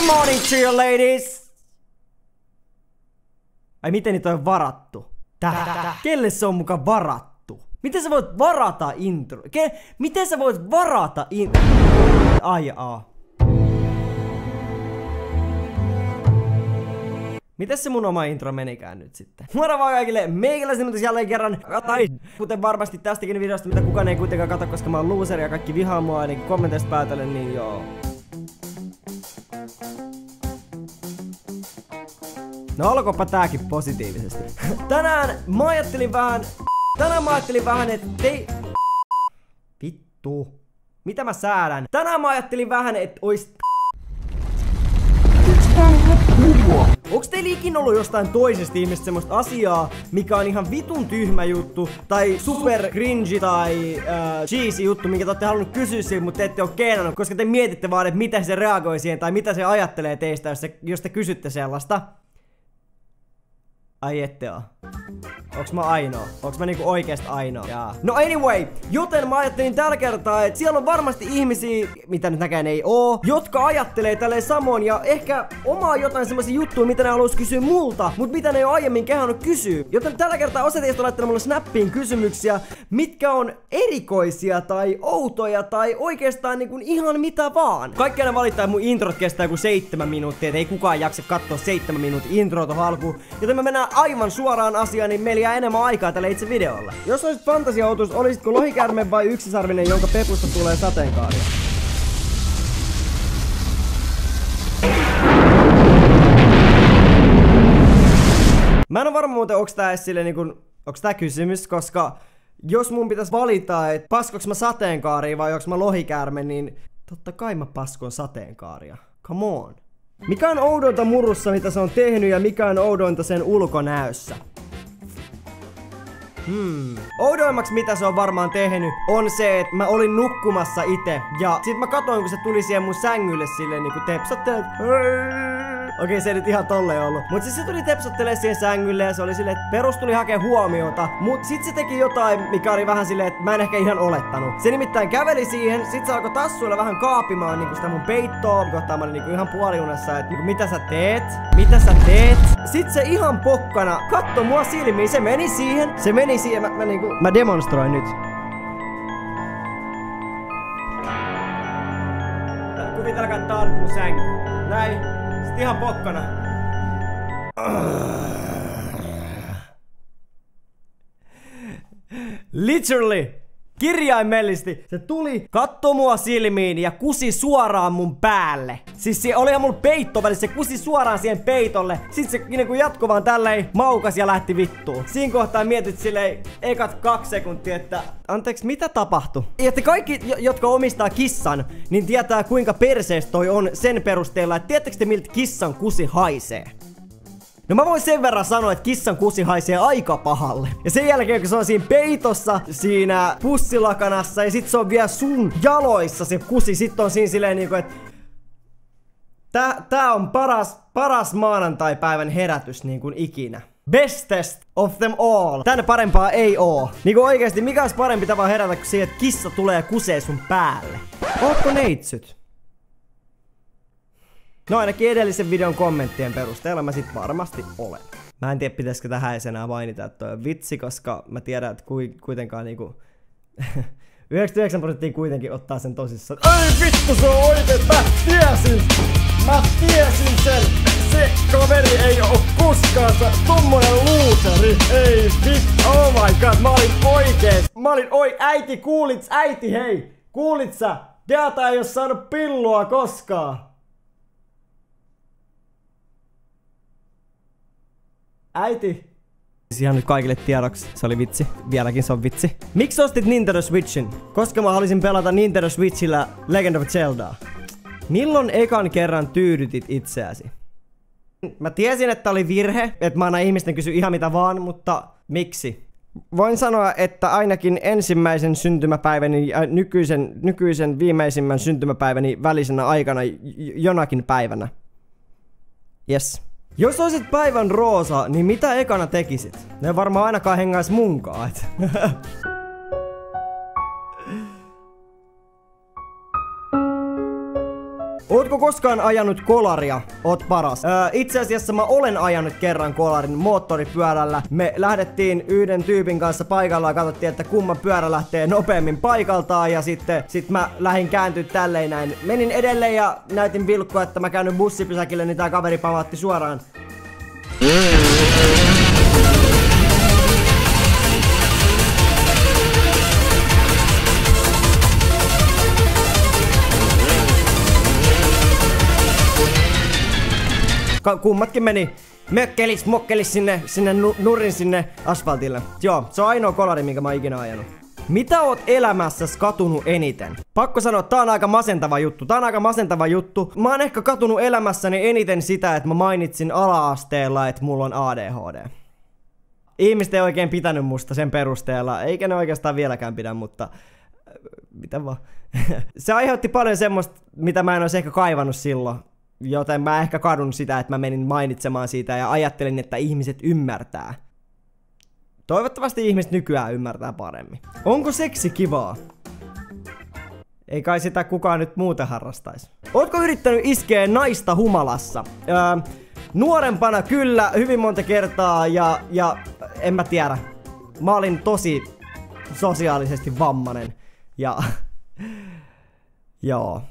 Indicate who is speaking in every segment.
Speaker 1: Good morning to you ladies! Ai miten niitä on varattu? Kelle se on muka varattu? Miten sä voit varata intro? Miten sä voit varata intro? Ai Mites se mun oma intro menikään nyt sitten? Moro vaan kaikille, meikäläisen mutta jälleen kerran tai kuten varmasti tästäkin videosta, mitä kukaan ei kuitenkaan katso, koska mä oon loser ja kaikki vihaa mua ainakin kommenteista päätellen, niin joo. No alkoipa tääkin positiivisesti. Tänään mä ajattelin vähän, että vittu. Mitä mä säädän? Tänään mä ajattelin vähän, että ois onks teillä ikinä ollut jostain toisesta ihmistä semmoista asiaa, mikä on ihan vitun tyhmä juttu, tai super cringy tai cheesy juttu, minkä te ootte halunnut kysyä siitä, mutta te ette oo keinannut, koska te mietitte vaan, että miten se reagoi siihen, tai mitä se ajattelee teistä, jos te kysytte sellaista. Ai ette oo. Onks mä ainoa? Onks mä niinku oikeesti ainoa? Jaa. No anyway, joten mä ajattelin tällä kertaa, että siellä on varmasti ihmisiä, mitä nyt näkään ei oo, jotka ajattelee tälleen samoin ja ehkä omaa jotain semmosia juttuja, mitä ne haluais kysyä multa, mut mitä ne ei oo aiemmin kehannut kysyä. Joten tällä kertaa osa teistä on laittanut mulle snappiin kysymyksiä, mitkä on erikoisia tai outoja tai oikeastaan niinku ihan mitä vaan. Kaikki aina valittaa, että mun introt kestää joku 7 minuuttia, et ei kukaan jaksa katsoa 7 minuutin introa tohon alkuun. Joten me mennään aivan suoraan asiaan, niin meillä jää enemmän aikaa tälle itse videolle. Jos olisit fantasiaotus, olisitko lohikäärme vai yksisarvinen, jonka pepusta tulee sateenkaaria? Mä en oo varma muuten, onks tää edes silleen niinku, onks tää kysymys, koska jos mun pitäis valita, että paskoks mä sateenkaaria vai onks mä lohikäärme, niin totta kai mä paskon sateenkaaria. Come on. Mikä on oudointa murussa, mitä se on tehnyt, ja mikä on oudointa sen ulkonäössä? Oudoimmaksi mitä se on varmaan tehnyt on se, että mä olin nukkumassa ite ja sit mä katoin kun se tuli siihen mun sängylle silleen niinku tepsattelee. Okei, se ei nyt ihan tolleen ollut. Mut siis se tuli tepsattelee siihen sängylle ja se oli silleen, että perus tuli hakea huomiota. Mut sit se teki jotain, mikä oli vähän silleen, että mä en ehkä ihan olettanut. Se nimittäin käveli siihen, sit se alkoi tassuilla vähän kaapimaan niinku sitä mun peittoa. Kohtaa mä olin niinku ihan puoliunessa, että niinku, mitä sä teet? Mitä sä teet? Sit se ihan pokkana katto mua silmiin, se meni siihen. Mä demonstroin nyt. Kuvitelkaa, tää on nyt mun sänky. Näin. Sit ihan pokkana. Literally. Kirjaimellisesti. Se tuli, kattoi mua silmiin ja kusi suoraan mun päälle. Siis se oli ihan mun peitto välissä, se kusi suoraan siihen peitolle. Sitten se niinku jatkoi vaan tälleen maukas ja lähti vittuun. Siinä kohtaa mietit silleen ekat 2 sekuntia, että anteeksi, mitä tapahtui? Ja te kaikki, jotka omistaa kissan, niin tietää kuinka perseestä toi on sen perusteella, että tiedättekö te miltä kissan kusi haisee? No mä voin sen verran sanoa, että kissan kusi haisee aika pahalle. Ja sen jälkeen kun se on siinä peitossa, siinä pussilakanassa ja sit se on vielä sun jaloissa se kusi, sit on siinä silleen niinku, että tää on paras maanantaipäivän herätys niin kuin ikinä. Bestest of them all. Tän parempaa ei oo. Niinku oikeesti, mikä olisi parempi tapa herätä kuin siihen, että kissa tulee kusee sun päälle? Ootko neitsyt? No ainakin edellisen videon kommenttien perusteella mä sit varmasti olen. Mä en tiedä pitäisikö tähän edes enää mainita, että toi on vitsi, koska mä tiedän, että kuitenkaan niinku 99% kuitenkin ottaa sen tosissaan. Ei vittu, se on oikein, mä tiesin sen! Se kaveri ei oo koskaan tommonen looseri! Ei vittu, oh my god, mä olin äiti, äiti hei! Kuulit sä? Deata ei oo saanut pillua koskaan! Äiti. Ihan nyt kaikille tiedoksi, se oli vitsi. Vieläkin se on vitsi. Miksi ostit Nintendo Switchin? Koska mä haluaisin pelata Nintendo Switchillä Legend of Zeldaa. Milloin ekan kerran tyydytit itseäsi? Mä tiesin, että oli virhe, että mä aina ihmisten kysy ihan mitä vaan, mutta miksi? Voin sanoa, että ainakin ensimmäisen syntymäpäiväni ja nykyisen viimeisimmän syntymäpäiväni välisenä aikana jonakin päivänä. Yes. Jos olisit päivän roosa, niin mitä ekana tekisit? Ne varmaan ainakaan hengais munkaan. Ootko koskaan ajanut kolaria? Oot paras. Itse asiassa mä olen ajanut kerran kolarin moottoripyörällä. Me lähdettiin yhden tyypin kanssa paikalla ja katsottiin, että kumman pyörä lähtee nopeammin paikaltaan. Ja sitten mä lähdin kääntyä tälleen näin. Menin edelleen ja näytin vilkkua, että mä käyn bussipysäkille, niin tää kaveri pamaatti suoraan. Kummatkin meni mokkelis sinne nurin sinne asfaltille. Joo, se on ainoa kolari, minkä mä oon ikinä ajanut. Mitä oot elämässäs katunut eniten? Pakko sanoa, tää on aika masentava juttu. Mä oon ehkä katunut elämässäni eniten sitä, että mä mainitsin ala-asteella, että mulla on ADHD. Ihmiset ei oikein pitänyt musta sen perusteella, eikä ne oikeastaan vieläkään pidä, mutta mitä vaan. Se aiheutti paljon semmoista, mitä mä en ois ehkä kaivannut silloin. Joten mä ehkä kadun sitä, että mä menin mainitsemaan siitä ja ajattelin, että ihmiset ymmärtää. Toivottavasti ihmiset nykyään ymmärtää paremmin. Onko seksi kivaa? Ei kai sitä kukaan nyt muuten harrastaisi. Ootko yrittänyt iskeä naista humalassa? Nuorempana kyllä, hyvin monta kertaa ja en mä tiedä. Mä olin tosi sosiaalisesti vammainen ja joo.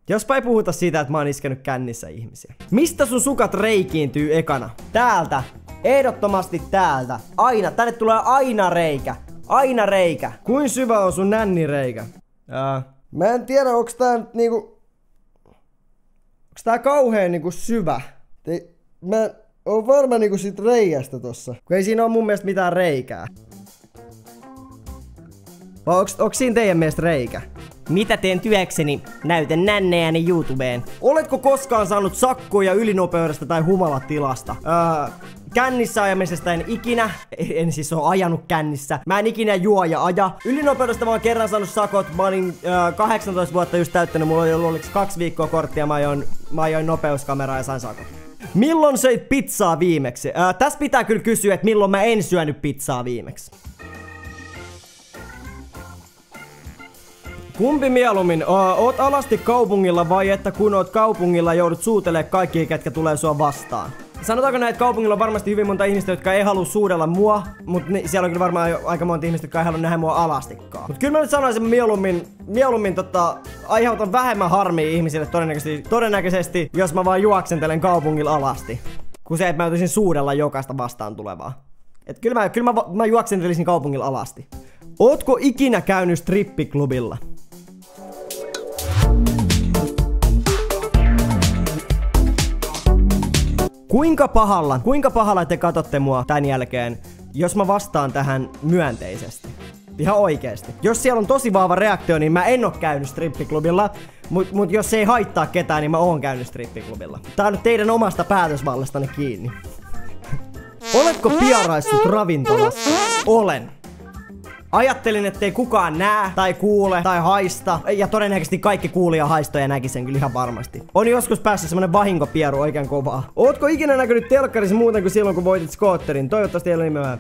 Speaker 1: Jospa ei puhuta siitä, että mä oon iskenyt kännissä ihmisiä. Mistä sun sukat reikiintyy ekana? Täältä. Ehdottomasti täältä. Aina. Tänne tulee aina reikä. Aina reikä. Kuin syvä on sun nännireikä? Mä en tiedä, onks tää nyt niinku... Onks tää kauheen niinku syvä? Mä oon varma niinku sit reiästä tossa. Kun ei siinä oo mun mielestä mitään reikää. Vai onks siinä teidän mielestä reikä? Mitä teen työkseni? Näytän nännejäni YouTubeen. Oletko koskaan saanut sakkoja ylinopeudesta tai humalatilasta? Kännissä ajamisesta en ikinä. En siis oo ajanut kännissä. Mä en ikinä juo ja aja. Ylinopeudesta mä oon kerran saanut sakot. Mä olin 18 vuotta just täyttänyt. Mulla oli ollut 2 viikkoa korttia. Mä ajoin nopeuskameraa ja sain sakot. Milloin söit pizzaa viimeksi? Tässä pitää kyllä kysyä, että milloin mä en syönyt pizzaa viimeksi. Kumpi mieluummin? Oot alasti kaupungilla vai että kun oot kaupungilla joudut suutelemaan kaikki, ketkä tulee sua vastaan? Sanotaanko näin, että kaupungilla on varmasti hyvin monta ihmistä, jotka ei halua suudella mua, mutta siellä on kyllä varmaan aika monta ihmistä, jotka ei halua nähdä mua alastikkaa. Mut kyllä mä nyt sanoisin mieluummin aiheutan vähemmän harmia ihmisille todennäköisesti, jos mä vaan juoksentelen kaupungilla alasti. Kun se, että mä joutuisin suudella jokaista vastaan tulevaa. Et kyllä mä juoksentelisin kaupungilla alasti. Ootko ikinä käynyt strippiklubilla? Kuinka pahalla te katsotte mua tän jälkeen, jos mä vastaan tähän myönteisesti? Ihan oikeesti. Jos siellä on tosi vahva reaktio, niin mä en oo käynyt strippiklubilla. Mut jos se ei haittaa ketään, niin mä oon käynyt strippiklubilla. Tää on nyt teidän omasta päätösvallastanne kiinni. Oletko piaraissut ravintolassa? Olen. Ajattelin, ettei kukaan näe, tai kuule, tai haista. Ja todennäköisesti kaikki kuulija haistoja näki sen kyllä ihan varmasti. On joskus päässyt semmonen vahinkopieru oikein kovaa. Ootko ikinä näkynyt telkkarissa muuten kuin silloin, kun voitit skootterin? Toivottavasti ei ole nimenomaan.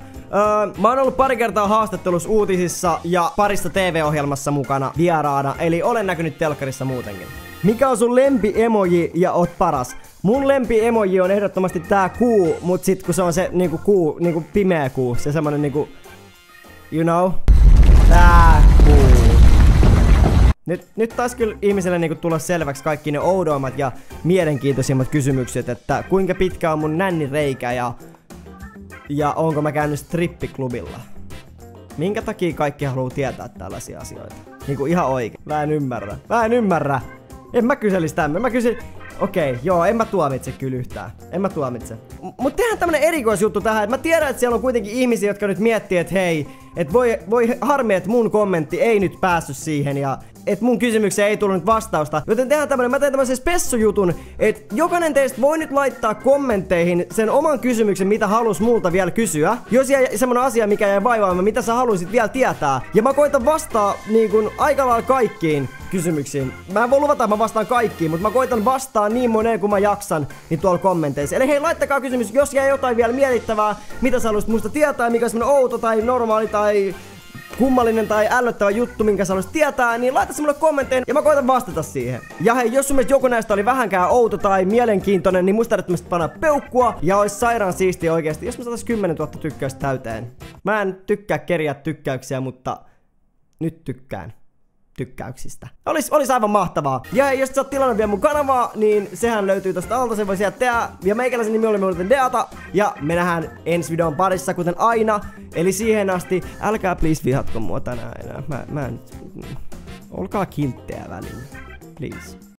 Speaker 1: Mä oon ollut pari kertaa haastattelussa uutisissa ja parissa TV-ohjelmassa mukana vieraana. Eli olen näkynyt telkkarissa muutenkin. Mikä on sun lempi-emoji ja oot paras? Mun lempi-emoji on ehdottomasti tää kuu, mut sit kun se on se niinku kuu, niinku pimeä kuu, se semmonen niinku... You know? Tää kuu. Nyt taas kyllä ihmiselle niinku tulla selväksi kaikki ne oudoimmat ja mielenkiintoisimmat kysymykset, että kuinka pitkä on mun nännireikä ja onko mä käynyt strippiklubilla. Minkä takia kaikki haluaa tietää tällaisia asioita? Niinku ihan oikein. Mä en ymmärrä. En mä kyselis tämän. Okei, joo, en mä tuomitse kyllä yhtään. En mä tuomitse. Mut tehdään tämmönen erikoisjuttu tähän, että mä tiedän, että siellä on kuitenkin ihmisiä, jotka nyt miettii, että hei, että voi harmi, että mun kommentti ei nyt päässyt siihen ja että mun kysymykseen ei tullut vastausta. Joten tehdään tämmönen, mä teen tämmösen spessujutun, että jokainen teistä voi nyt laittaa kommentteihin sen oman kysymyksen, mitä halus multa vielä kysyä. Jos jäi semmonen asia, mikä jäi vaivaamaan, mitä sä haluisit vielä tietää. Ja mä koitan vastaa niin kuin aika lailla kaikkiin kysymyksiin. Mä en voi luvata, että mä vastaan kaikkiin, mutta mä koitan vastaa niin moneen kuin mä jaksan niin tuolla kommenteissa. Eli hei, laittakaa kysymys, jos jäi jotain vielä mietittävää, mitä sä haluaisit musta tietää, mikä on semmonen outo tai normaali tai kummallinen tai ällöttävä juttu, minkä sä haluaisit tietää, niin laita se mulle kommentteihin ja mä koitan vastata siihen. Ja hei, jos sun mielestä joku näistä oli vähänkään outo tai mielenkiintoinen, niin muista että panna peukkua ja ois sairaan siistiä oikeesti, jos me saatais 10 000 tykkäystä täyteen. Mä en tykkää keriä tykkäyksiä, mutta nyt tykkään tykkäyksistä. Olis aivan mahtavaa. Ja jos sä oot tilannut vielä mun kanavaa, niin sehän löytyy tosta alta, sen voi sieltä tehdä. Ja meikäläisen nimi oli Deata. Ja me nähdään ensi videon parissa, kuten aina. Eli siihen asti, älkää please vihatko mua tänään enää. Olkaa kilttejä välillä. Please.